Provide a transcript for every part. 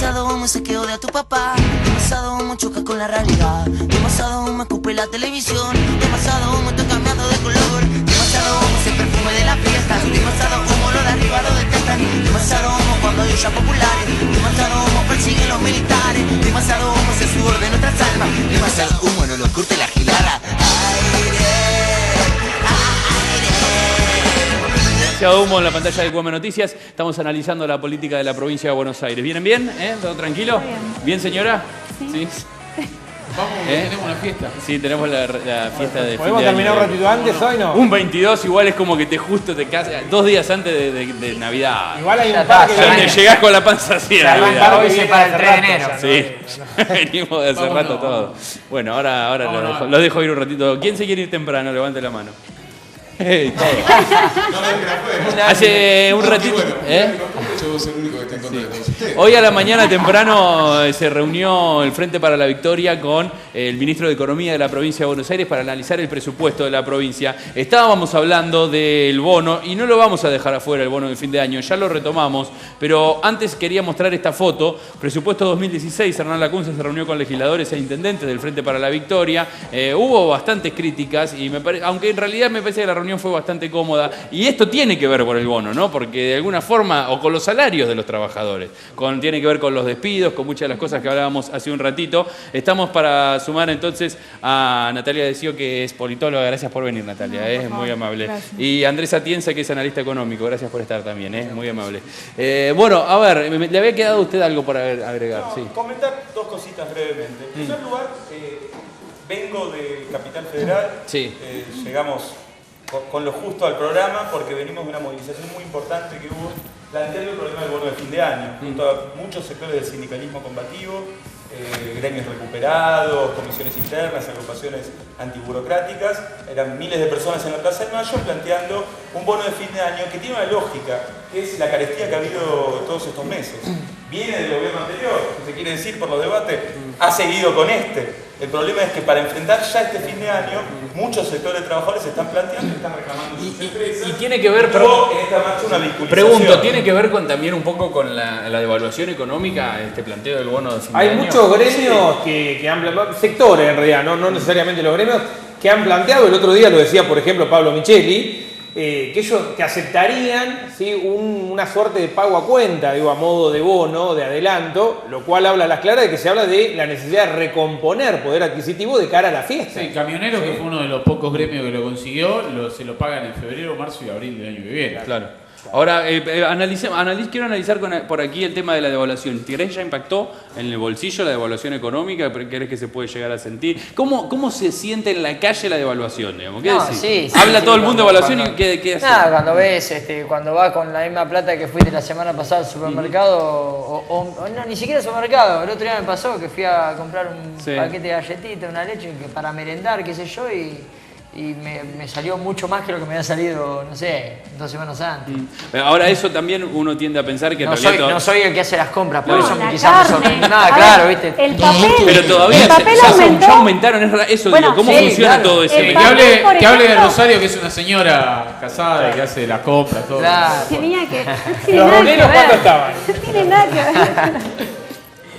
Demasiado humo se que odia a tu papá. Demasiado humo choca con la realidad. Demasiado humo escupe la televisión. Demasiado humo estoy cambiando de color. Demasiado humo es el perfume de las fiestas. Demasiado humo lo de arriba lo detestan. Demasiado humo cuando hay ollas populares. Demasiado humo persiguen los militares. Demasiado humo es el sudor de nuestras almas. Demasiado humo no lo curte la gilada. Demasiado humo en la pantalla de QM Noticias. Estamos analizando la política de la provincia de Buenos Aires. ¿Vienen bien? ¿Todo tranquilo? Bien. ¿Bien, señora? Sí. Vamos, tenemos una fiesta. Sí, tenemos la fiesta de fin ¿Podemos de terminar año. un ratito antes hoy, no? Un 22 igual es como que te casas 2 días antes de Navidad. Igual hay Ya un par está, que Ya te llegás con la panza así de hay un Navidad. par que Hoy se viene para el hace 3 de rato enero. ya, Sí, venimos de hace Vámonos, rato todo. Bueno, ahora los dejo ir un ratito. ¿Quién se quiere ir temprano? Levante la mano. Hey, todo. Hace un ratito. Yo voy a ser el único que está en contra de todos ustedes. Hoy a la mañana temprano se reunió el Frente para la Victoria con el ministro de Economía de la provincia de Buenos Aires para analizar el presupuesto de la provincia. Estábamos hablando del bono y no lo vamos a dejar afuera, el bono de fin de año, ya lo retomamos, pero antes quería mostrar esta foto. Presupuesto 2016, Hernán Lacunza se reunió con legisladores e intendentes del Frente para la Victoria. Hubo bastantes críticas, y aunque en realidad me parece que la reunión fue bastante cómoda, y esto tiene que ver con el bono, ¿no? Porque de alguna forma, o con los salarios de los trabajadores, tiene que ver con los despidos, con muchas de las cosas que hablábamos hace un ratito. Estamos para sumar entonces a Natalia Decio, que es politóloga. Gracias por venir, Natalia, es muy amable. Gracias. Y Andrés Atienza, que es analista económico. Gracias por estar también, muy amable. Bueno, a ver, le había quedado a usted algo por agregar. No, Sí. comentar dos cositas brevemente. En primer lugar, vengo de Capital Federal. Sí. Llegamos con lo justo al programa porque venimos de una movilización muy importante que hubo planteando el problema del bono de fin de año, junto a muchos sectores del sindicalismo combativo, gremios recuperados, comisiones internas, agrupaciones antiburocráticas. Eran miles de personas en la Plaza de Mayo planteando un bono de fin de año que tiene una lógica, que es la carestía que ha habido todos estos meses. Viene del gobierno anterior, que se quiere decir por los debates, ha seguido con este. El problema es que para enfrentar ya este fin de año, muchos sectores de trabajadores se están planteando y están reclamando sus empresas. Y tiene que ver, Hubo en esta marcha una vinculización. pregunto, ¿tiene que ver también un poco con la devaluación económica, este planteo del bono de fin de hay año? muchos gremios que han planteado, sectores en realidad, no necesariamente los gremios, que han planteado, el otro día lo decía por ejemplo Pablo Micheli, que ellos que aceptarían, ¿sí?, una suerte de pago a cuenta, digo, a modo de bono, de adelanto, lo cual habla a las claras de que se habla de la necesidad de recomponer poder adquisitivo de cara a la fiesta. Sí, Camioneros, que fue uno de los pocos gremios que lo consiguió, se lo pagan en febrero, marzo y abril del año que viene. Claro. Ahora, quiero analizar por aquí el tema de la devaluación. ¿Tigres ya impactó en el bolsillo la devaluación económica? ¿Crees que se puede llegar a sentir? ¿Cómo se siente en la calle la devaluación? Digamos? ¿Qué No, decís? sí, Habla sí, todo el mundo de evaluación cuando- y ¿qué hace? Nada, cuando ves, cuando vas con la misma plata que fuiste la semana pasada al supermercado, o no, ni siquiera al supermercado, el otro día me pasó que fui a comprar un Sí. paquete de galletitas, una leche que para merendar, qué sé yo, y me salió mucho más que lo que me había salido, no sé, 2 semanas antes. Ahora, eso también uno tiende a pensar que en No realidad soy, no soy el que hace las compras, por No, eso la quizás me carne. sorprende. Nada, A claro, ver, viste. El papel. Pero todavía el papel aumentó. ya aumentaron eso. Bueno, Digo, ¿cómo sí, funciona claro. todo ese El Que papel, mecanismo? por hable de ejemplo. Rosario, que es una señora casada y que hace las compras, todo. Claro. Tenía que. No tiene ¿Los nada que roneros ver. cuánto estaban? No tiene nada que ver.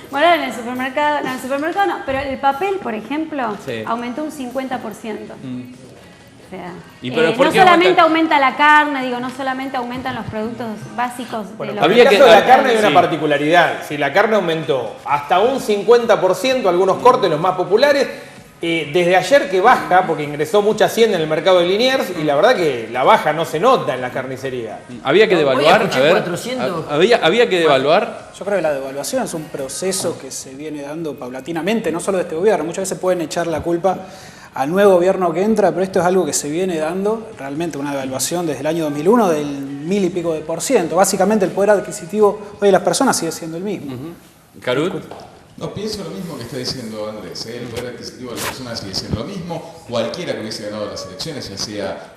Bueno, en el supermercado no, pero el papel, por ejemplo, Sí. aumentó un 50%. O sea, ¿Y pero por no qué solamente aumenta la carne, no solamente aumentan los productos básicos Bueno, de en los el caso de la que- carne hay una sí. particularidad. Si la carne aumentó hasta un 50%, algunos cortes, los más populares, desde ayer que baja, porque ingresó mucha hacienda en el mercado de Liniers, y la verdad que la baja no se nota en la carnicería. Había que Hoy devaluar, escuché a ver, 400. había que devaluar. Yo creo que la devaluación es un proceso que se viene dando paulatinamente, no solo de este gobierno. Muchas veces pueden echar la culpa al nuevo gobierno que entra, pero esto es algo que se viene dando, realmente una devaluación desde el año 2001 del 1000 y pico de %. Básicamente el poder adquisitivo hoy de las personas sigue siendo el mismo. Carut. No, pienso lo mismo que está diciendo Andrés. El poder adquisitivo de las personas sigue siendo lo mismo. Cualquiera que hubiese ganado las elecciones, ya sea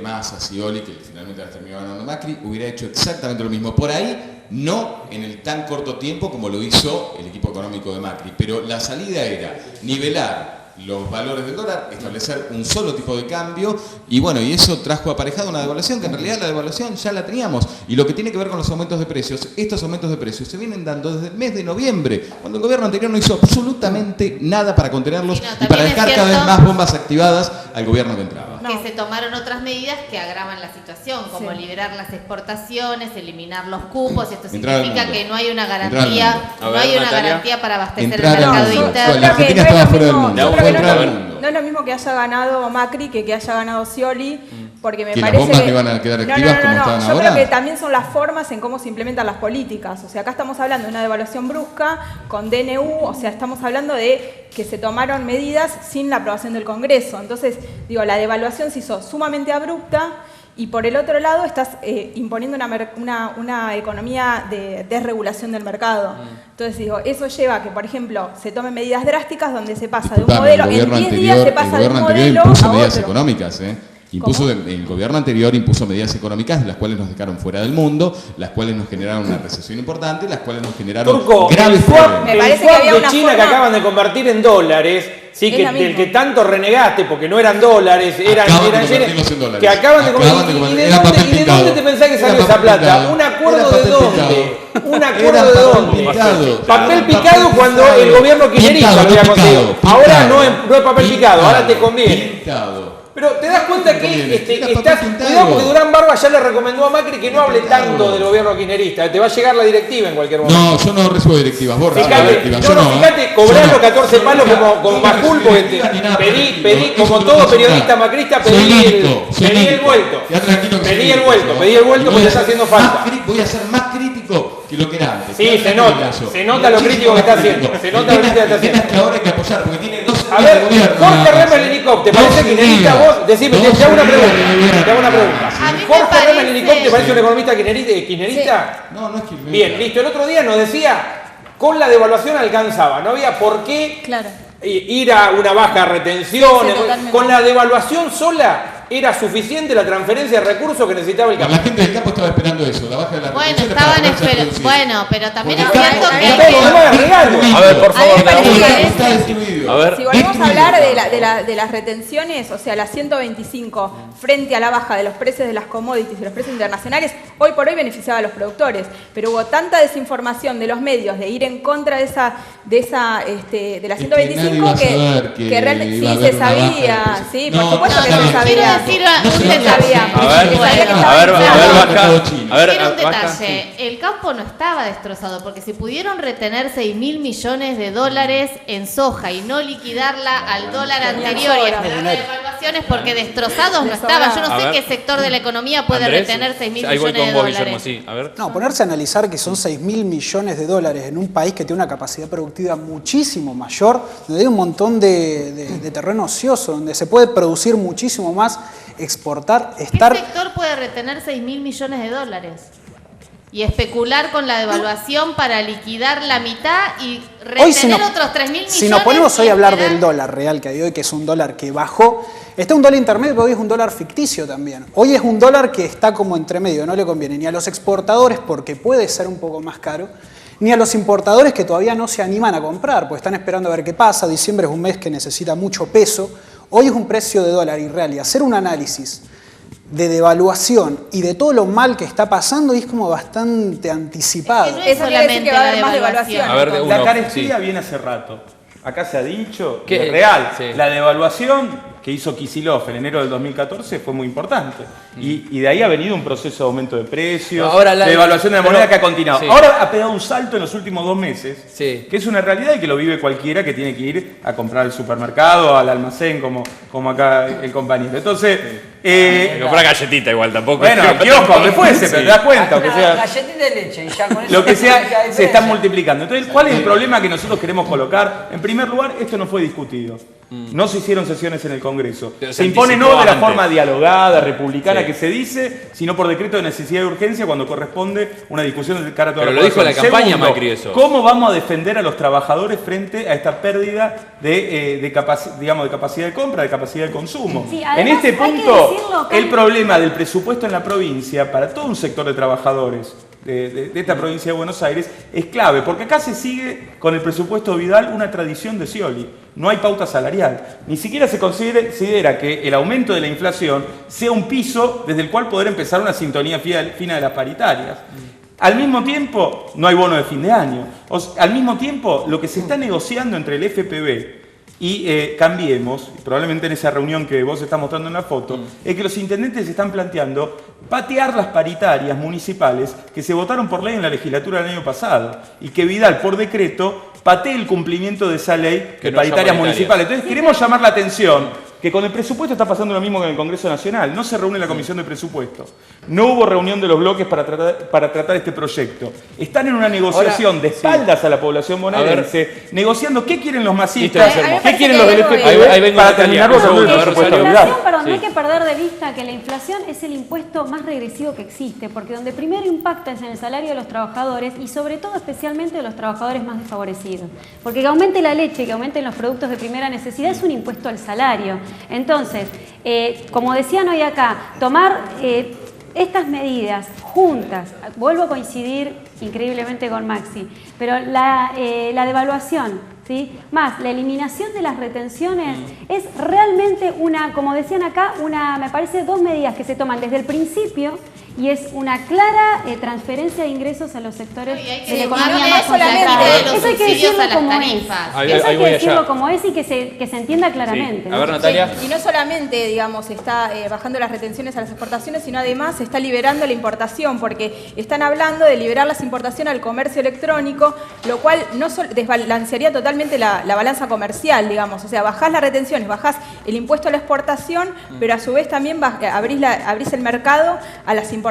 Massa, Scioli, que finalmente las terminó ganando Macri, hubiera hecho exactamente lo mismo. Por ahí, no en el tan corto tiempo como lo hizo el equipo económico de Macri, pero la salida era nivelar los valores del dólar, establecer un solo tipo de cambio y bueno, y eso trajo aparejado una devaluación que en realidad la devaluación ya la teníamos. Y lo que tiene que ver con los aumentos de precios, estos aumentos de precios se vienen dando desde el mes de noviembre, cuando el gobierno anterior no hizo absolutamente nada para contenerlos y para dejar cada vez más bombas activadas al gobierno que entraba. Que se tomaron otras medidas que agravan la situación, como liberar las exportaciones, eliminar los cupos. Esto significa que no hay una garantía, para abastecer el mercado interno. La Argentina estaba fuera del mundo. No es lo mismo que haya ganado Macri que haya ganado Scioli, porque me ¿Que parece las bombas no iban a quedar activas como estaban yo ahora? creo que también son las formas en cómo se implementan las políticas. O sea, acá estamos hablando de una devaluación brusca con DNU, o sea, estamos hablando de que se tomaron medidas sin la aprobación del Congreso. Entonces, digo, la devaluación se hizo sumamente abrupta y por el otro lado estás imponiendo una economía de desregulación del mercado. Entonces, digo, eso lleva a que, por ejemplo, se tomen medidas drásticas donde se pasa de un modelo, en 10 días se pasa de un modelo a otro. Medidas económicas, el gobierno anterior impuso medidas económicas, las cuales nos dejaron fuera del mundo, las cuales nos generaron una recesión importante, las cuales nos generaron graves problemas. El swap de China que acaban de convertir en dólares, sí, del que tanto renegaste porque no eran dólares, eran yenes, que acaban de convertir. ¿Y de dónde te pensás que salió esa plata? ¿Un acuerdo de dónde? ¿Un acuerdo de dónde? Papel picado cuando el gobierno kirchnerista lo había conseguido. Ahora no es papel picado, ahora te conviene. Pero te das cuenta que estás. Cuidado porque Durán Barba ya le recomendó a Macri que no hable tanto del gobierno kirchnerista. Te va a llegar la directiva en cualquier momento. No, yo no recibo directivas. Vos recibís directivas. Fíjate, cobrar los 14 palos como Majul, porque pedí, como todo periodista macrista, pedí el vuelto. Pedí el vuelto porque está haciendo falta. Voy a ser más crítico que lo que era antes. Sí, se nota lo crítico que está haciendo. Se nota lo crítico que está haciendo. Que ahora hay que apoyar porque tiene 12 A ver, Jorge Remelinnikov, ¿te parece kirchnerista vos? Decime, te hago una pregunta. ¿Jorge Remelinnikov te parece un economista kirchnerista? No, no es kirchnerista. Bien, listo. El otro día nos decía, con la devaluación alcanzaba, no había por qué ir a una baja retención. Con la devaluación sola era suficiente la transferencia de recursos que necesitaba el campo. La gente del campo estaba esperando eso, la baja de la retención. Bueno, pero también es cierto que... A ver, por favor, si volvemos a hablar de las retenciones, o sea, las 125 frente a la baja de los precios de las commodities y los precios internacionales, hoy por hoy beneficiaba a los productores, pero hubo tanta desinformación de los medios de ir en contra de la 125 que realmente sí se sabía, sí, por supuesto que se sabía. Quiero un detalle. El campo no estaba destrozado porque si pudieron retener 6.000 millones de dólares en soja y no liquidarla al dólar anterior y esperar las devaluaciones porque destrozados no estaban. Yo no sé qué sector de la economía puede retener 6.000 millones de dólares. No, ponerse a analizar que son 6.000 millones de dólares en un país que tiene una capacidad productiva muchísimo mayor, donde hay un montón de terreno ocioso, donde se puede producir muchísimo más, exportar, ¿Qué sector puede retener 6.000 millones de dólares? Y especular con la devaluación para liquidar la mitad y retener otros 3.000 millones. Si nos ponemos hoy a hablar del dólar real que hay hoy, que es un dólar que bajó, está un dólar intermedio, pero hoy es un dólar ficticio también. Hoy es un dólar que está como entre medio, no le conviene ni a los exportadores porque puede ser un poco más caro, ni a los importadores que todavía no se animan a comprar, porque están esperando a ver qué pasa. Diciembre es un mes que necesita mucho peso. Hoy es un precio de dólar irreal y hacer un análisis de devaluación y de todo lo mal que está pasando es como bastante anticipado. Es que no es solamente la devaluación. La carestía viene hace rato. Acá se ha dicho que es real. La devaluación que hizo Kicillof en enero del 2014 fue muy importante. Y de ahí ha venido un proceso de aumento de precios, de devaluación de la moneda que ha continuado. Ahora ha pegado un salto en los últimos 2 meses, que es una realidad y que lo vive cualquiera que tiene que ir a comprar al supermercado, al almacén, como acá el compañero. Entonces... comprar galletita igual tampoco. Bueno, kiosco, donde fuese, pero te das cuenta. Aunque sea, galletita de leche y ya con eso lo que sea, se están multiplicando. Entonces, ¿cuál es el problema que nosotros queremos colocar? En primer lugar, esto no fue discutido. No se hicieron sesiones en el Congreso. Se impone no de la forma dialogada, republicana que se dice, sino por decreto de necesidad y urgencia cuando corresponde una discusión de cara a toda la población. Pero lo dijo la campaña Macri eso. ¿Cómo vamos a defender a los trabajadores frente a esta pérdida de capacidad de compra, de capacidad de consumo? Sí, además, en este punto, el problema del presupuesto en la provincia para todo un sector de trabajadores de esta provincia de Buenos Aires es clave, porque acá se sigue con el presupuesto Vidal una tradición de Scioli. No hay pauta salarial. Ni siquiera se considera que el aumento de la inflación sea un piso desde el cual poder empezar una sintonía fina de las paritarias. Al mismo tiempo, no hay bono de fin de año. Al mismo tiempo, lo que se está negociando entre el FPV y Cambiemos, probablemente en esa reunión que vos estás mostrando en la foto, es que los intendentes están planteando patear las paritarias municipales que se votaron por ley en la legislatura del año pasado y que Vidal, por decreto, patee el cumplimiento de esa ley de paritarias municipales. Entonces, queremos llamar la atención que con el presupuesto está pasando lo mismo que en el Congreso Nacional. No se reúne la Comisión de Presupuesto. No hubo reunión de los bloques para tratar este proyecto. Están en una negociación de espaldas a la población bonaerense, negociando qué quieren los masistas, qué quieren los del FPV para terminar votando el presupuesto. Perdón, no hay que perder de vista que la inflación es el impuesto más regresivo que existe, porque donde primero impacta es en el salario de los trabajadores y sobre todo especialmente de los trabajadores más desfavorecidos. Porque que aumente la leche, que aumenten los productos de primera necesidad es un impuesto al salario. Entonces, como decían hoy acá, tomar estas medidas juntas, vuelvo a coincidir increíblemente con Maxi, pero la devaluación, ¿sí? Más la eliminación de las retenciones es realmente una, como decían acá, me parece 2 medidas que se toman desde el principio y es una clara transferencia de ingresos a los sectores de la economía más complicada. Eso hay que decirlo como es. Eso hay que decirlo como es y que se entienda claramente. Sí. A ver, Natalia. Sí, y no solamente, digamos, está bajando las retenciones a las exportaciones, sino además se está liberando la importación, porque están hablando de liberar las importaciones al comercio electrónico, lo cual no desbalancearía totalmente la balanza comercial, digamos. O sea, bajás las retenciones, bajás el impuesto a la exportación, pero a su vez también abrís el mercado a las importaciones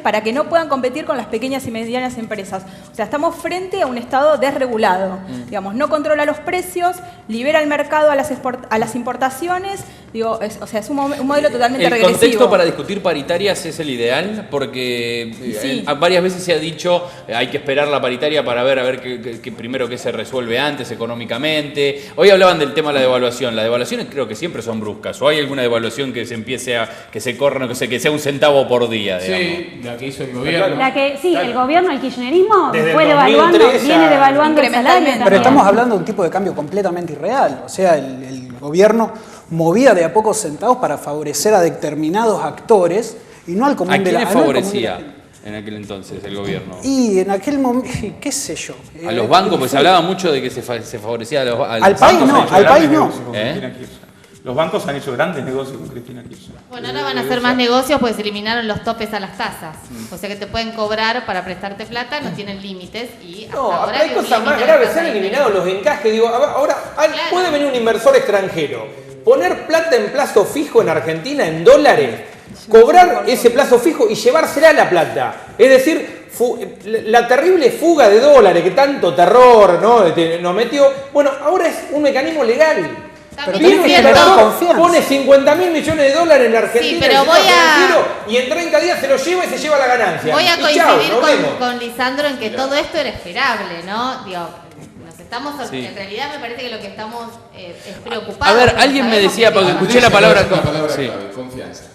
para que no puedan competir con las pequeñas y medianas empresas. O sea, estamos frente a un Estado desregulado. Digamos, no controla los precios, libera el mercado a las importaciones. Digo, es un modelo totalmente regresivo. El contexto para discutir paritarias es el ideal, porque varias veces se ha dicho hay que esperar la paritaria para ver primero qué se resuelve antes económicamente. Hoy hablaban del tema de la devaluación. Las devaluaciones creo que siempre son bruscas. ¿O hay alguna devaluación que se empiece que se corra, que sea un centavo por día, digamos? Sí, la que hizo el gobierno. El gobierno, el kirchnerismo, viene devaluando el salario. Pero estamos hablando de un tipo de cambio completamente irreal. O sea, el gobierno movía de a pocos centavos para favorecer a determinados actores y no al común de la gente. ¿A quiénes favorecía en aquel entonces el gobierno? Y en aquel momento, qué sé yo. A los bancos, pues se hablaba mucho de que se favorecía al país no, al país no. Los bancos han hecho grandes negocios con Cristina Kirchner. Bueno, ahora van a hacer más negocios porque se eliminaron los topes a las tasas. O sea que te pueden cobrar para prestarte plata, no tienen límites. Y hasta ahora hay cosas más graves. Se han eliminado los encajes. Digo, ahora puede venir un inversor extranjero, poner plata en plazo fijo en Argentina en dólares, cobrar ese plazo fijo y llevársela la plata. Es decir, la terrible fuga de dólares que tanto terror nos metió. Bueno, ahora es un mecanismo legal. Pero pone 50.000 millones de dólares en Argentina y en 30 días se lo lleva y se lleva la ganancia. Voy a coincidir con Lisandro en que todo esto era esperable, ¿no? Digo, en realidad me parece que lo que estamos es preocupados. A ver, alguien me decía, porque escuché la palabra confianza.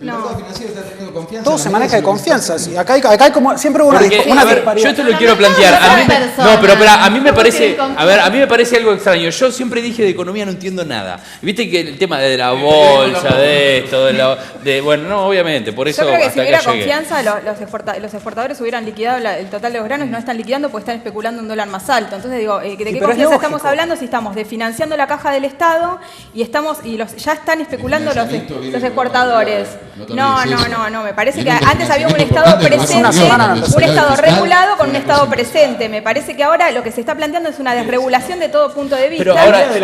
El No. mercado financiero está teniendo confianza. Todo se maneja de confianza. Sí. Acá hay como siempre hubo una disparidad. Yo esto lo quiero plantear. A mí me parece algo extraño. Yo siempre dije de economía no entiendo nada. Viste que el tema de la bolsa, de esto, bueno, no, obviamente, por eso. Yo creo que si hubiera llegué. confianza, los exportadores hubieran liquidado el total de los granos y no están liquidando porque están especulando un dólar más alto. Entonces digo, ¿de qué confianza estamos hablando si estamos desfinanciando la caja del Estado y ya están especulando los exportadores? No, me parece que antes había un Estado presente, un Estado regulado con un Estado presente. Me parece que ahora lo que se está planteando es una desregulación de todo punto de vista.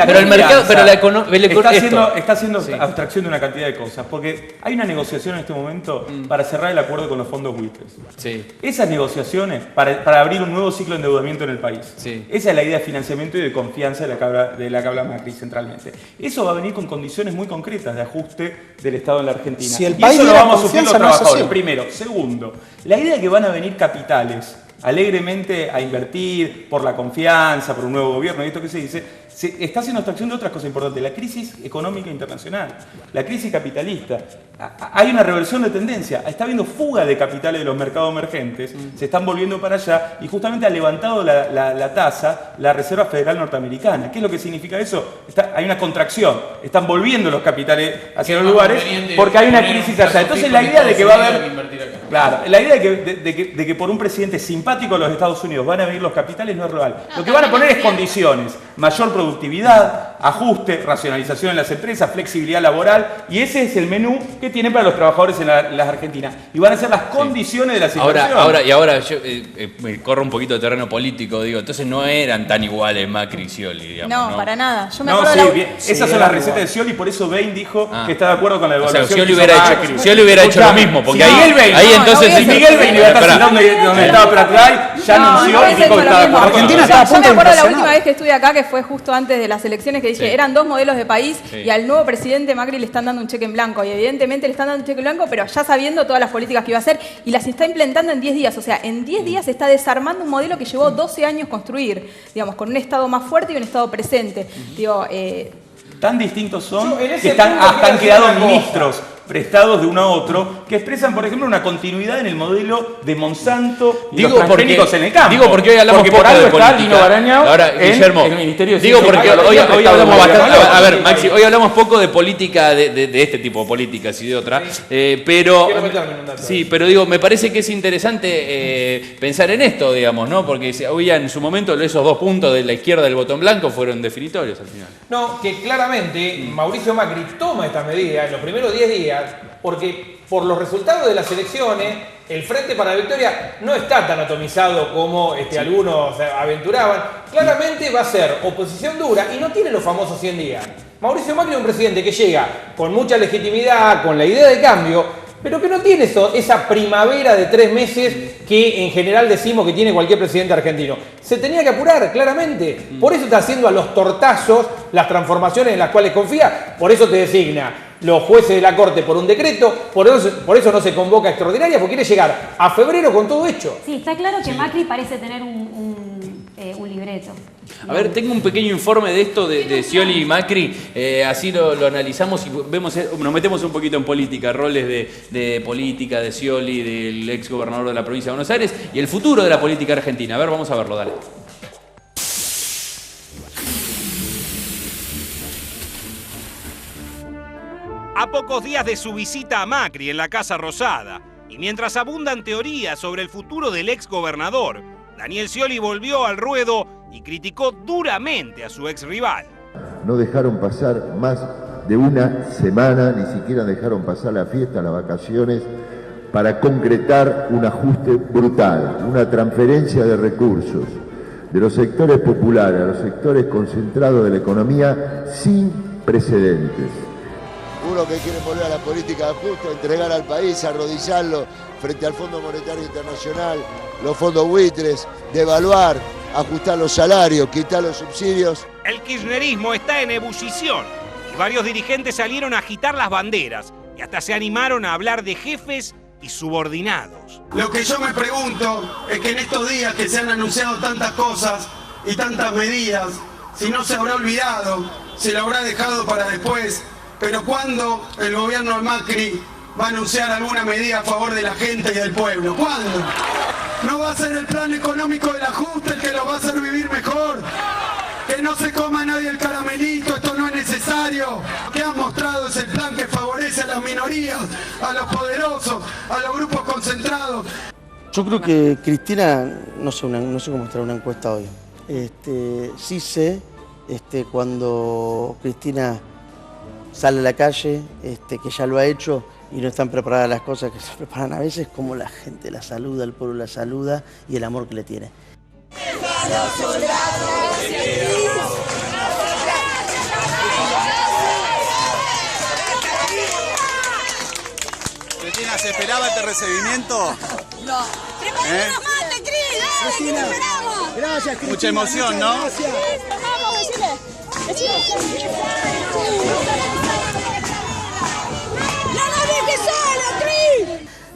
Pero el mercado, pero la economía está haciendo abstracción de una cantidad de cosas, porque hay una negociación en este momento para cerrar el acuerdo con los fondos buitres. Sí. Esas negociaciones para abrir un nuevo ciclo de endeudamiento en el país. Sí. Esa es la idea de financiamiento y de confianza de la que habla Macri centralmente. Eso va a venir con condiciones muy concretas de ajuste del Estado en la Argentina. Si el y país eso lo vamos a sufrir los no trabajadores. Primero. Segundo, la idea de que van a venir capitales alegremente a invertir por la confianza, por un nuevo gobierno y esto que se dice, se está haciendo abstracción de otras cosas importantes. La crisis económica internacional, la crisis capitalista. Hay una reversión de tendencia. Está habiendo fuga de capitales de los mercados emergentes. Se están volviendo para allá y justamente ha levantado la tasa la Reserva Federal Norteamericana. ¿Qué es lo que significa eso? Hay una contracción. Están volviendo los capitales hacia los lugares porque hay una crisis allá. Entonces la idea de que va a haber... Claro, la idea de que por un presidente simpático a los Estados Unidos van a venir los capitales no es real. Lo que van a poner es condiciones, mayor productividad, ajuste, racionalización en las empresas, flexibilidad laboral, y ese es el menú que tienen para los trabajadores en las Argentinas. Y van a ser las condiciones de la situación. Ahora yo me corro un poquito de terreno político, digo, entonces no eran tan iguales Macri y Scioli, digamos. No, para nada. Yo me acuerdo esas son las recetas de Scioli, por eso Bain dijo que está de acuerdo con la evaluación. Scioli hubiera hecho lo mismo, porque ahí entonces si Miguel Bain iba a estar donde estaba Pratgay, ya anunció y dijo que estaba de acuerdo. Argentina estaba a Yo punto me de acuerdo la impresionar. última vez que estuve acá, que fue justo antes de las elecciones, que dije, eran dos modelos de país y al nuevo presidente Macri le están dando un cheque en blanco. Y evidentemente le están dando un cheque en blanco, pero ya sabiendo todas las políticas que iba a hacer y las está implementando en 10 días. O sea, en 10 días está desarmando un modelo que llevó 12 años construir, digamos, con un Estado más fuerte y un Estado presente. Digo, tan distintos son que han quedado ministros prestados de uno a otro, que expresan, por ejemplo, una continuidad en el modelo de Monsanto y los transgénicos en el campo. Digo porque hoy hablamos poco de política. Ahora, Guillermo, el Ministerio de digo porque hoy hablamos bastante. A ver, política. Maxi, hoy hablamos poco de política, de este tipo de políticas y de otra, pero sí, pero digo, me parece que es interesante pensar en esto, digamos, ¿no? Porque hoy en su momento esos 2 puntos de la izquierda del botón blanco fueron definitorios al final. No, que claramente Mauricio Macri toma esta medida en los primeros 10 días porque por los resultados de las elecciones el Frente para la Victoria no está tan atomizado como algunos aventuraban. Claramente va a ser oposición dura y no tiene los famosos 100 días. Mauricio Macri es un presidente que llega con mucha legitimidad, con la idea de cambio, pero que no tiene esa primavera de 3 meses que en general decimos que tiene cualquier presidente argentino. Se tenía que apurar, claramente. Por eso está haciendo a los tortazos las transformaciones en las cuales confía. Por eso te designa los jueces de la Corte por un decreto. Por eso no se convoca extraordinaria, porque quiere llegar a febrero con todo hecho. Sí, está claro que Macri parece tener un libreto. A ver, tengo un pequeño informe de esto de Scioli y Macri, así lo analizamos y vemos, nos metemos un poquito en política, roles de política, de Scioli, del ex gobernador de la provincia de Buenos Aires y el futuro de la política argentina. A ver, vamos a verlo, dale. A pocos días de su visita a Macri en la Casa Rosada, y mientras abundan teorías sobre el futuro del ex gobernador, Daniel Scioli volvió al ruedo y criticó duramente a su ex rival. No dejaron pasar más de una semana, ni siquiera dejaron pasar la fiesta, las vacaciones, para concretar un ajuste brutal, una transferencia de recursos de los sectores populares a los sectores concentrados de la economía sin precedentes. Uno que quiere volver a la política de ajuste, entregar al país, arrodillarlo frente al Fondo Monetario Internacional, los fondos buitres, devaluar, ajustar los salarios, quitar los subsidios. El kirchnerismo está en ebullición y varios dirigentes salieron a agitar las banderas y hasta se animaron a hablar de jefes y subordinados. Lo que yo me pregunto es que en estos días que se han anunciado tantas cosas y tantas medidas, si no se habrá olvidado, se lo habrá dejado para después. Pero ¿cuándo el gobierno de Macri va a anunciar alguna medida a favor de la gente y del pueblo? ¿Cuándo? ¿No va a ser el plan económico del ajuste el que lo va a hacer vivir mejor? Que no se coma nadie el caramelito, esto no es necesario. ¿Qué ha mostrado es el plan que favorece a las minorías, a los poderosos, a los grupos concentrados? Yo creo que Cristina, no sé cómo estará una encuesta hoy. Sí sé, cuando Cristina sale a la calle, que ya lo ha hecho y no están preparadas las cosas que se preparan a veces, como la gente la saluda, el pueblo la saluda y el amor que le tiene. Cristina, ¿se esperaba este recibimiento? No. Cristina, gracias, Cristina. Mucha emoción, ¿no? Gracias.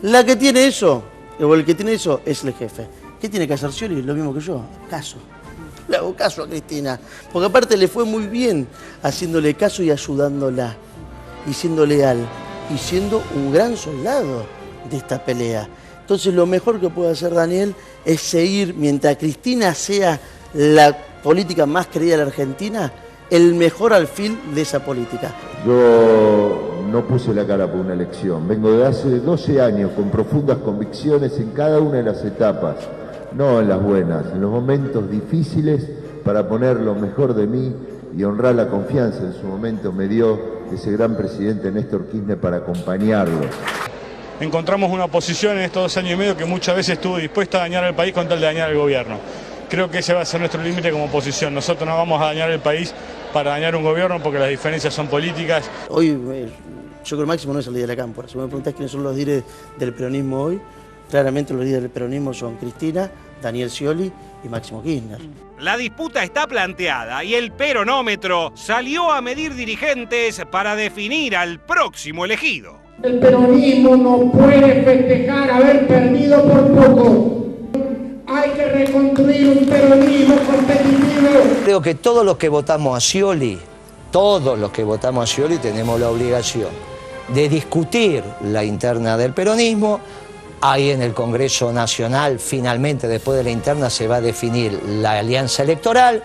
La que tiene eso, o el que tiene eso, es el jefe. ¿Qué tiene que hacer Scioli? Lo mismo que yo, caso. Le hago caso a Cristina, porque aparte le fue muy bien haciéndole caso y ayudándola, y siendo leal, y siendo un gran soldado de esta pelea. Entonces lo mejor que puede hacer Daniel es seguir, mientras Cristina sea la política más querida de la Argentina, el mejor alfil de esa política. Yo no puse la cara por una elección, vengo de hace 12 años con profundas convicciones en cada una de las etapas, no en las buenas, en los momentos difíciles, para poner lo mejor de mí y honrar la confianza en su momento me dio ese gran presidente Néstor Kirchner para acompañarlo. Encontramos una oposición en estos 2 años y medio que muchas veces estuvo dispuesta a dañar al país con tal de dañar al gobierno. Creo que ese va a ser nuestro límite como oposición. Nosotros no vamos a dañar el país para dañar un gobierno porque las diferencias son políticas. Hoy yo creo que Máximo no es el líder de la cámpora. Si me preguntás quiénes son los líderes del peronismo hoy, claramente los líderes del peronismo son Cristina, Daniel Scioli y Máximo Kirchner. La disputa está planteada y el peronómetro salió a medir dirigentes para definir al próximo elegido. El peronismo no puede festejar haber perdido por poco. Hay que reconstruir un peronismo competitivo. Creo que todos los que votamos a Scioli, tenemos la obligación de discutir la interna del peronismo. Ahí en el Congreso Nacional, finalmente, después de la interna, se va a definir la alianza electoral.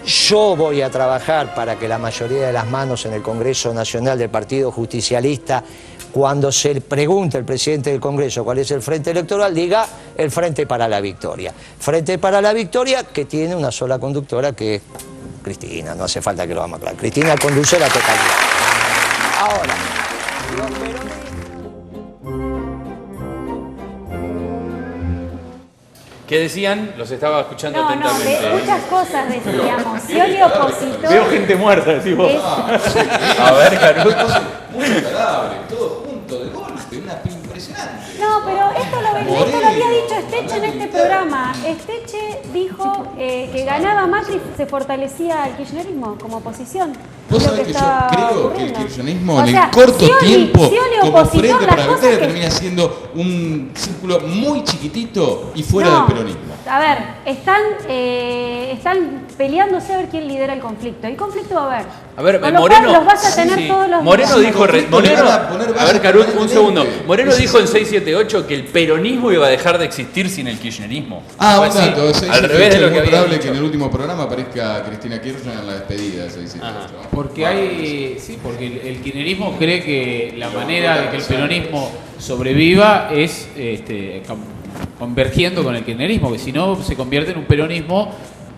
Yo voy a trabajar para que la mayoría de las manos en el Congreso Nacional del Partido Justicialista, cuando se pregunte el presidente del Congreso cuál es el frente electoral, diga el Frente para la Victoria. Frente para la Victoria que tiene una sola conductora, que es Cristina, no hace falta que lo vamos a aclarar. Cristina conduce la totalidad. Ahora, ¿qué decían? Los estaba escuchando atentamente. Muchas cosas decíamos. Scioli opositor. Veo gente muerta, decís vos. A ver, Caruso. Muchos cadáveres, todos juntos, de golpe, una impresionante. No, pero esto lo había dicho Esteche en este programa. Esteche dijo que ganaba Macri y se fortalecía el kirchnerismo como oposición. Vos sabés que yo creo que el kirchnerismo en el sea, corto Scioli tiempo como opositor, frente para la las victoria cosas termina siendo un círculo muy chiquitito y fuera del peronismo. A ver, están peleándose a ver quién lidera el conflicto. El conflicto va a haber. A ver, con lo Moreno, cual los vas a tener todos los Moreno días. dijo, a ver, Carut, un segundo. Moreno dijo en 678 que el peronismo iba a dejar de existir sin el kirchnerismo. Ah, un dato, al revés de lo que es muy había probable dicho. que en el último programa aparezca Cristina Kirchner en la despedida de 678. Porque porque el kirchnerismo cree que la manera de que el peronismo sobreviva es convergiendo con el kirchnerismo, que si no se convierte en un peronismo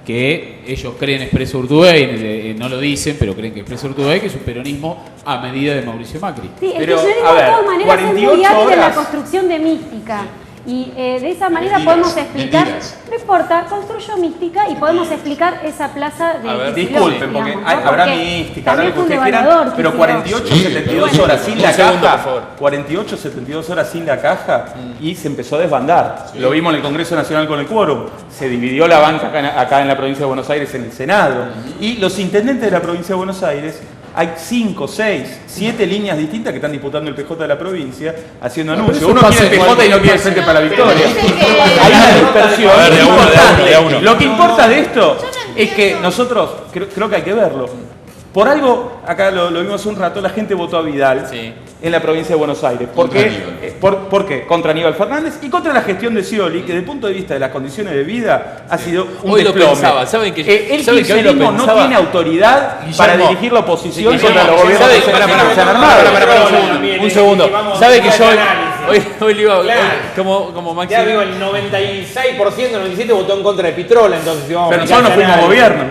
que ellos creen Expreso Urtubey, no lo dicen, pero creen que Expreso Urtubey, que es un peronismo a medida de Mauricio Macri. Sí, el kirchnerismo de todas maneras es muy hábil en la construcción de mística. Y de esa manera podemos explicar, no importa, construyo mística y podemos explicar esa plaza de... A ver, Kicillof, disculpen, porque digamos, ¿no? habrá Porque mística, habrá lo también que ustedes fue un quieran, devaluador, pero Kicillof. 48, 72 horas sin la segundo, por caja, favor. 48, 72 horas sin la caja y se empezó a desbandar. Lo vimos en el Congreso Nacional con el quórum. Se dividió la banca acá en la provincia de Buenos Aires en el Senado. Y los intendentes de la provincia de Buenos Aires, hay 5, 6, 7 líneas distintas que están disputando el PJ de la provincia, haciendo anuncios. Uno quiere el PJ y no quiere el Frente para la Victoria. Hay una dispersión. A ver, de a uno. Lo que importa de esto es que nosotros, creo que hay que verlo. Por algo, acá lo vimos hace un rato, la gente votó a Vidal en la provincia de Buenos Aires. ¿Por qué? Contra Aníbal Fernández y contra la gestión de Scioli, que desde el punto de vista de las condiciones de vida ha sido un Hoy lo desplome. pensaba, ¿saben que el saben que hoy lo kirchnerismo no pensaba? tiene autoridad para dirigir la oposición Guillermo, contra los gobiernos ¿sabe? que se han armado. Un segundo. ¿Sabe que yo hoy le iba como Maxi? Ya digo, el 96%, el 97% votó en contra de Pitrola, entonces íbamos Pero a nosotros no fuimos gobierno.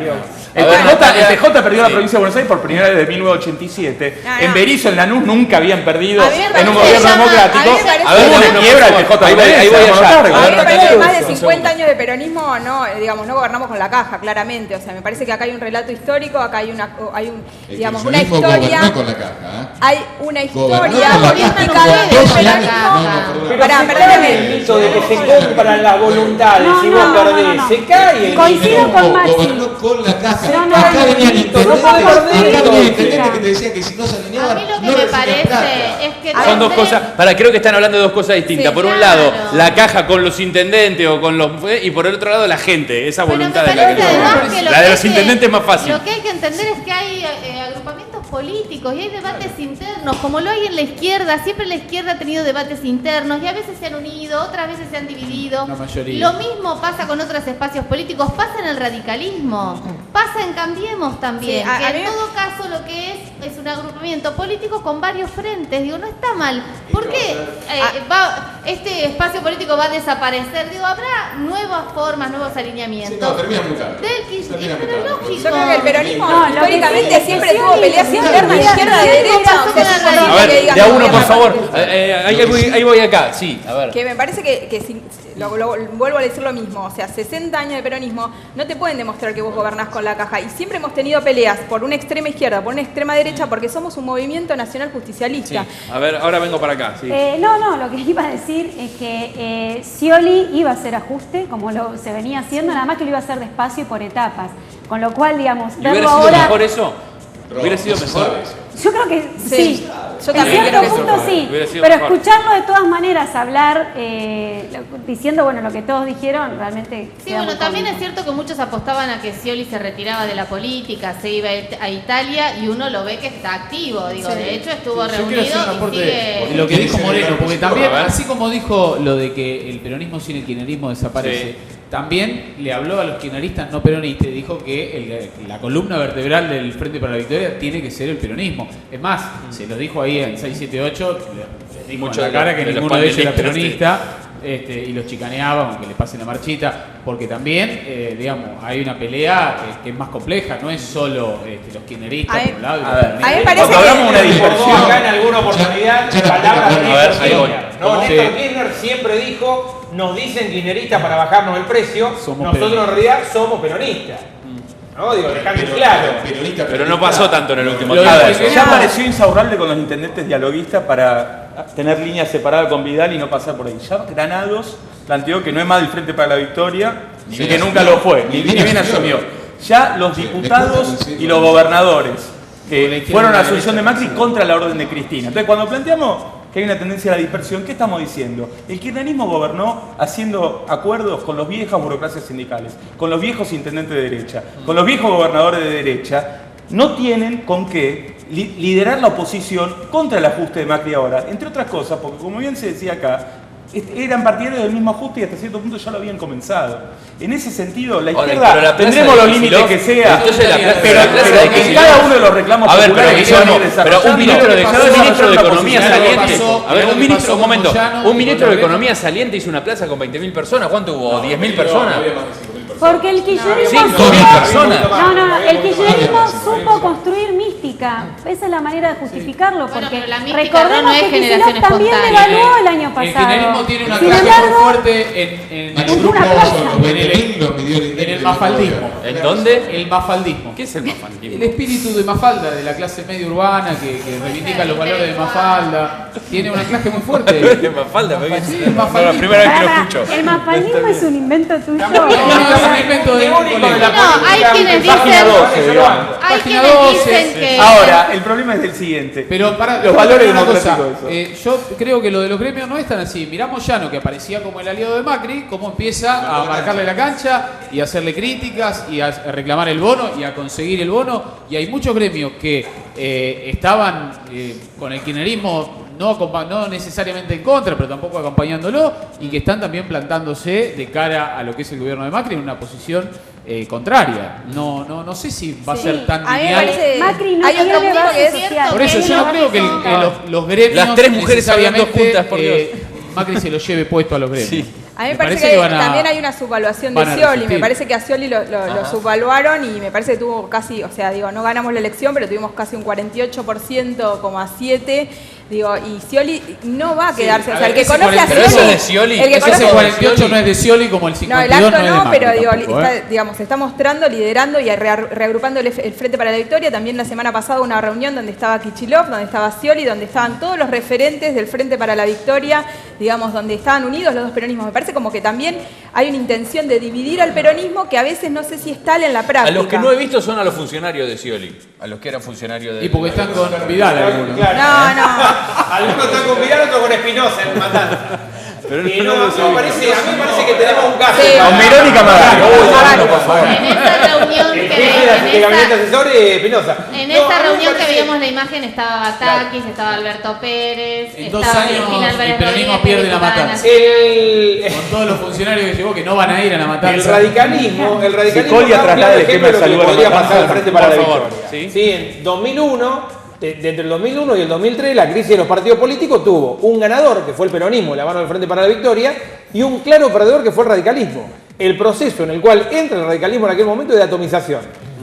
El PJ perdió la Sí. provincia de Buenos Aires por primera vez desde 1987. No, no. En Berizo, en Lanús, nunca habían perdido A mí me en parece un que gobierno llama- democrático. a mí me parece- A ver, Hubo una una quiebra el PJ. Ahí voy allá. A mí me parece que más de Un 50 años de peronismo no gobernamos con la caja, claramente. O sea, me parece que acá hay un relato histórico, acá hay una digamos, una kirchnerismo historia. gobernó con la caja. Hay una Gobernó historia con la política caja. del Dos años. peronismo. Pero Pará, se perdóname. cae el mito de que se compran las voluntades No, y no, vos no, perdés. no. Se cae el Coincido mito. con Maxi. Gobernó con la caja. Acá venían intendentes que te decían que si no se alineaban, A mí lo que no me recibían parece plata. es que Son dos cosas. Creo que están hablando de dos cosas distintas. Sí, por un claro. lado, la caja con los intendentes o con los. Y por el otro lado, la gente. Esa Pero voluntad me de la que parece además que lo La que de hay los que- intendentes es más fácil. Lo que hay que entender es que hay agrupamientos políticos y hay debates internos, como lo hay en la izquierda. Siempre la izquierda ha tenido debates internos y a veces se han unido, otras veces se han dividido. La mayoría. Lo mismo pasa con otros espacios políticos, pasa en el radicalismo, pasa en Cambiemos también. Sí, a que mí- en todo caso lo que es un agrupamiento político con varios frentes. Digo, no está mal. ¿Por qué este espacio político va a desaparecer? Digo, habrá nuevas formas, nuevos alineamientos. No, termina muy tarde. Del kirchnerismo, pero es lógico. Yo creo que el peronismo No, lo que históricamente sí, siempre sí, tuvo sí, peleas sí, internas, sí, izquierda, sí, de sí, derecha. sí, O sea, sí, eso no A es lo que ver, digan de a los uno, por gobiernos. favor. Ahí voy acá, sí, a ver. Que me parece que vuelvo a decir lo mismo, o sea, 60 años de peronismo no te pueden demostrar que vos gobernás con la caja. Y siempre hemos tenido peleas por una extrema izquierda, por una extrema derecha, porque somos un movimiento nacional justicialista. A ver, ahora vengo para acá, sí. No, lo que iba a decir es que Scioli iba a hacer ajuste, como se venía haciendo, nada más que lo iba a hacer despacio y por etapas. Con lo cual, digamos, ¿Y hubiera verlo sido ahora... mejor eso? ¿Hubiera sido mejor? Yo creo que sí. Yo En también cierto creo que punto sí. Hubiera sido Pero mejor. escucharlo de todas maneras hablar, diciendo, bueno, lo que todos dijeron, realmente... Sí, queda bueno, muy también es cómico. cierto que muchos apostaban a que Scioli se retiraba de la política, se iba a Italia y uno lo ve que está activo. Digo, Sí. de hecho estuvo Yo reunido quiero hacer un y aporte sigue... de lo que dijo Moreno, porque también, A ver. así como dijo lo de que el peronismo sin el kirchnerismo desaparece, también le habló a los kirchneristas no peronistas y dijo que la columna vertebral del Frente para la Victoria tiene que ser el peronismo. Es más, se lo dijo ahí en 678, le dijo Mucho en la cara que de los ninguno de ellos era panelistas, peronista. Y los chicaneaba, aunque le pasen la marchita, porque también, digamos, hay una pelea que es más compleja, no es solo los kirchneristas por un lado y los peronistas. A mí me parece Cuando hablamos de una que... dispersión acá en alguna oportunidad, palabras de A ver, ahí voy. No, Sí. Néstor Kirchner siempre dijo, nos dicen kirchneristas para bajarnos el precio, Somos nosotros peronistas. en realidad somos peronistas. ¿No? Digo, dejando claro. Pero no pasó tanto en el último Lo tiempo. de- eso. Ya apareció Insaurralde con los intendentes dialoguistas para tener líneas separadas con Vidal y no pasar por ahí. Ya Granados planteó que no es más del Frente para la Victoria y Ni que bien nunca asumió. lo fue, Ni ni bien bien asumió. asumió. Ya los diputados y los gobernadores que fueron a la solución de Macri contra la orden de Cristina. Entonces, cuando planteamos que hay una tendencia a la dispersión, ¿qué estamos diciendo? El kirchnerismo gobernó haciendo acuerdos con las viejas burocracias sindicales, con los viejos intendentes de derecha, con los viejos gobernadores de derecha. No tienen con qué liderar la oposición contra el ajuste de Macri ahora, entre otras cosas, porque como bien se decía acá, eran partidarios del mismo ajuste y hasta cierto punto ya lo habían comenzado. En ese sentido, la Ahora, izquierda, pero la plaza tendremos de los límites Kicillof, que sea, entonces la plaza- pero, la plaza pero de en Kicillof. cada uno de los reclamos A ver, pero populares que Guillermo, van a ir pero un desarrollando, ministro de cada un uno ministro de va a Economía posicionar lo que saliente. pasó, A ver, lo un que ministro, pasó un momento. con Moyano, Un ministro de con Economía saliente hizo una plaza con 20.000 personas. ¿Cuánto hubo? ¿10.000 personas? Porque el kirchnerismo 5.000 personas. No, el kirchnerismo supo construir mística. Esa es la manera de justificarlo, Bueno, porque pero la mística recordemos no es que generación Kicillof también espontánea. devaluó el año El pasado. kirchnerismo tiene una Sin clase embargo, muy fuerte en Nacho el Grupo, plaza. los 20.000 los midió el en INDEC el de mafaldismo. ¿En dónde? El mafaldismo. ¿Qué es el El mafaldismo? espíritu de Mafalda, de la clase media urbana, que reivindica los valores de Mafalda. Tiene una clase muy fuerte. Mafalda, Sí, no, la mafaldismo. primera vez que lo Pará, escucho. el mafaldismo es un invento tuyo. No, es un invento de un colega. No, hay quienes dicen... Página 12, digamos. Hay Página quienes 12. dicen que... Ahora, el problema es el siguiente. Pero para los valores una cosa, democráticos. yo creo que lo de los gremios no es tan así. Miramos Llano, que aparecía como el aliado de Macri, cómo empieza a marcarle la cancha y a hacerle críticas y a reclamar el bono y a conseguir el bono. Y hay muchos gremios que estaban con el kirchnerismo no necesariamente en contra, pero tampoco acompañándolo, y que están también plantándose de cara a lo que es el gobierno de Macri en una posición contraria. No sé si va a ser tan A mí me lineal. parece... Macri no hay otro tiene punto que es... base social. Por eso yo no creo que los gremios. Las tres mujeres hablando necesariamente, juntas, por Dios. Macri se lo lleve puesto a los gremios. Sí. A mí me parece que van a- también hay una subvaluación de van a Scioli. resistir. Me parece que a Scioli lo subvaluaron y me parece que tuvo casi, o sea, digo, no ganamos la elección, pero tuvimos casi un 48,7%. Digo, y Scioli no va a quedarse. Sí, o sea, el que ese conoce a 48 Scioli. es de Scioli. El que Ese conoce 48 no es de Scioli como el No, 52 el acto no es de no, Macri pero digo, tampoco, digamos, se está mostrando, liderando y reagrupando el Frente para la Victoria. También la semana pasada una reunión donde estaba Kicillof, donde estaba Scioli, donde estaban todos los referentes del Frente para la Victoria, digamos, donde estaban unidos los dos peronismos. Me parece como que también hay una intención de dividir al peronismo que a veces no sé si es tal en la práctica. A los que no he visto son a los funcionarios de Scioli, a los que eran funcionarios de... Y porque están con Vidal algunos. Claro. No. Algunos están con Vidal, otros con Espinosa en Matanza. Pero Y no a los mí he me visto. parece que tenemos un caso. Sí. Con Mirón y Camargo. En esa reunión El que jefe de gabinete asesor Espinosa. en No, esa a mí me reunión que parece- veíamos la imagen estaba Batakis, estaba Alberto Pérez, En 2 estaba años Cristina Álvarez el peronismo Rodríguez, pierde la diputada matanza. nacional. Con todos los funcionarios que llevó que no van a ir a la matanza. El radicalismo Cicolia da un traslada claro el ejemplo de esquema lo que de salud a la podría matanza, pasar al Frente para la por favor, Victoria. ¿sí? En 2001, entre el 2001 y el 2003, la crisis de los partidos políticos tuvo un ganador, que fue el peronismo, la mano del Frente para la Victoria, y un claro perdedor, que fue el radicalismo. El proceso en el cual entra el radicalismo en aquel momento es de atomización,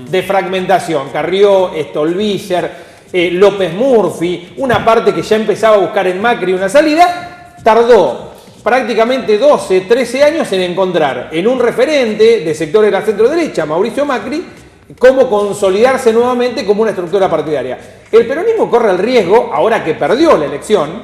de fragmentación. Carrió, Stolbizer, López Murphy, una parte que ya empezaba a buscar en Macri una salida, tardó prácticamente 12, 13 años en encontrar en un referente de sectores de la centro-derecha, Mauricio Macri, cómo consolidarse nuevamente como una estructura partidaria. El peronismo corre el riesgo, ahora que perdió la elección,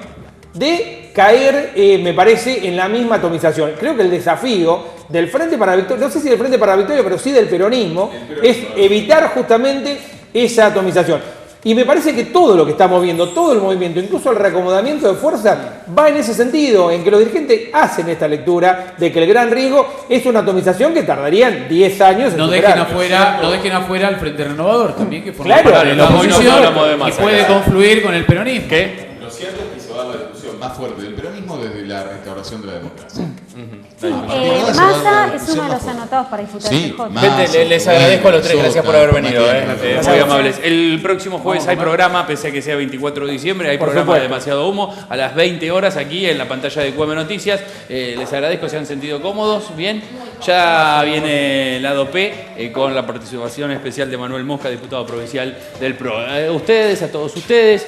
de caer, me parece, en la misma atomización. Creo que el desafío del Frente para la Victoria, no sé si del Frente para la Victoria, pero sí del peronismo, es evitar justamente esa atomización. Y me parece que todo lo que estamos viendo, todo el movimiento, incluso el reacomodamiento de fuerza, va en ese sentido, en que los dirigentes hacen esta lectura de que el gran riesgo es una atomización que tardarían 10 años en No superar. dejen afuera al Frente Renovador también, que forma Claro, parte de la hoy no oposición hablamos de y masa, puede claro. confluir con el peronismo. ¿Qué? Lo cierto es que se va a dar la discusión más fuerte del peronismo desde la restauración de la democracia. Massa es uno de los anotados para disputar Sí, el CJ. Massa. Gente, les agradezco a los tres, gracias por haber venido. Gracias. Muy amables. El próximo jueves hay programa, pese a que sea 24 de diciembre, hay Por programa de supuesto. Demasiado Humo a las 20 horas aquí en la pantalla de QM Noticias. Les agradezco, se han sentido cómodos, bien. Ya viene el lado P con la participación especial de Manuel Mosca, diputado provincial del PRO. Ustedes, a todos ustedes,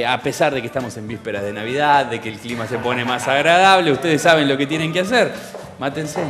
a pesar de que estamos en vísperas de Navidad, de que el clima se pone más agradable, ustedes saben lo que tienen que hacer. Mátense.